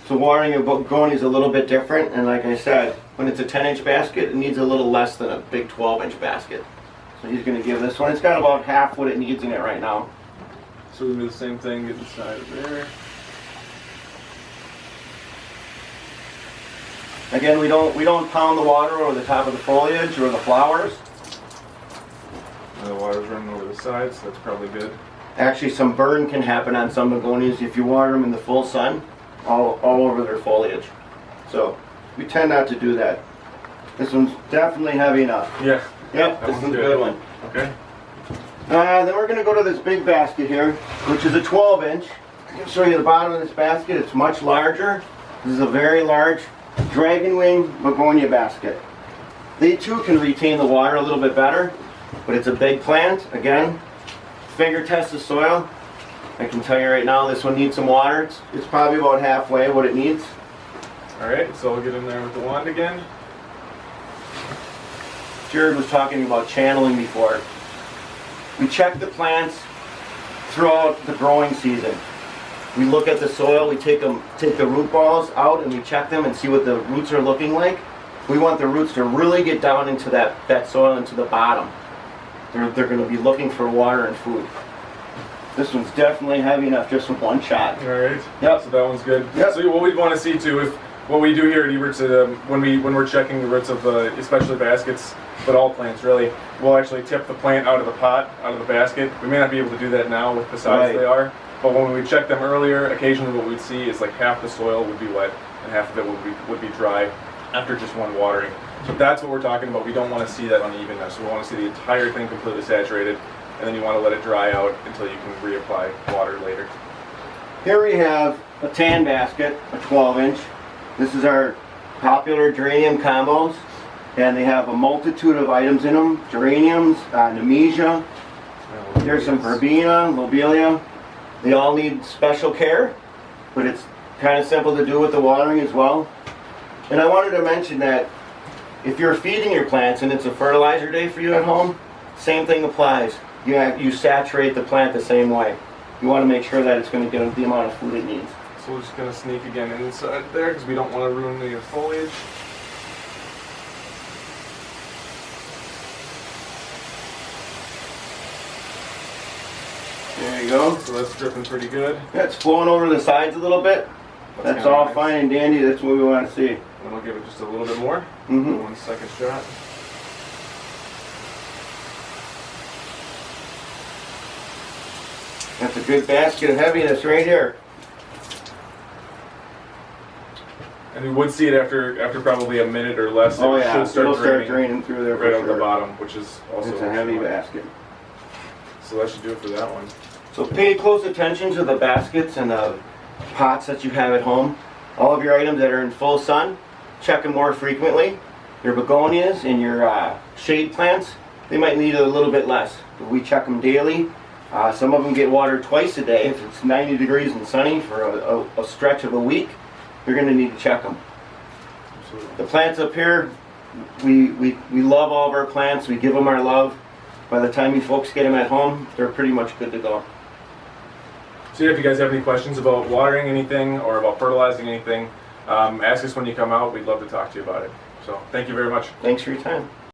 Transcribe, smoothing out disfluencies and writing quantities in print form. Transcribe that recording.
So watering a begonia is a little bit different, and like I said, when it's a 10-inch basket, it needs a little less than a big 12-inch basket. So he's going to give this one, it's got about half what it needs in it right now. So we do the same thing, get inside of there. Again, we don't pound the water over the top of the foliage or the flowers. And the water's running over the sides, so that's probably good. Actually, some burn can happen on some begonias if you water them in the full sun, all over their foliage. So we tend not to do that. This one's definitely heavy enough. Yeah. Yep, this one's a good one. Okay. Then we're going to go to this big basket here, which is a 12-inch. I can show you the bottom of this basket. It's much larger. This is a very large dragon wing begonia basket. They too can retain the water a little bit better, but it's a big plant. Again, finger test the soil. I can tell you right now this one needs some water. It's probably about halfway what it needs. Alright, so I'll get in there with the wand again. Jared was talking about channeling before. We check the plants throughout the growing season. We look at the soil, we take the root balls out and we check them and see what the roots are looking like. We want the roots to really get down into that soil, into the bottom. They're going to be looking for water and food. This one's definitely heavy enough just with one shot. Alright. Yep. So that one's good. Yep. So what we'd want to see too, if what we do here at Ebert's, when we're checking the roots of especially baskets, but all plants really, we'll actually tip the plant out of the pot, out of the basket. We may not be able to do that now with the size they are, but when we check them earlier, occasionally what we'd see is like half the soil would be wet and half of it would be dry after just one watering. So that's what we're talking about. We don't want to see that unevenness. We want to see the entire thing completely saturated, and then you want to let it dry out until you can reapply water later. Here we have a tan basket, a 12-inch. This is our popular geranium combos, and they have a multitude of items in them. Geraniums, Nemesia, there's some verbena, lobelia. They all need special care, but it's kind of simple to do with the watering as well. And I wanted to mention that if you're feeding your plants and it's a fertilizer day for you at home, same thing applies. You saturate the plant the same way. You want to make sure that it's going to get the amount of food it needs. So we're just going to sneak again inside there because we don't want to ruin the foliage. There you go. So that's dripping pretty good. Yeah, it's flowing over the sides a little bit. That's all fine and dandy. That's what we want to see. And we'll give it just a little bit more. Mm-hmm. 1 second shot. That's a good basket of heaviness right here. And we would see it after probably a minute or less. Oh yeah, It should it'll start draining through there right for out sure. the bottom, which is also It's a heavy basket. So that should do it for that one. So pay close attention to the baskets and the pots that you have at home. All of your items that are in full sun, check them more frequently. Your begonias and your shade plants, they might need a little bit less, but we check them daily. Some of them get watered twice a day. If it's 90 degrees and sunny for a stretch of a week, you're going to need to check them. Absolutely. The plants up here, we love all of our plants. We give them our love. By the time you folks get them at home, they're pretty much good to go. So yeah, if you guys have any questions about watering anything or about fertilizing anything, ask us when you come out. We'd love to talk to you about it. So thank you very much. Thanks for your time.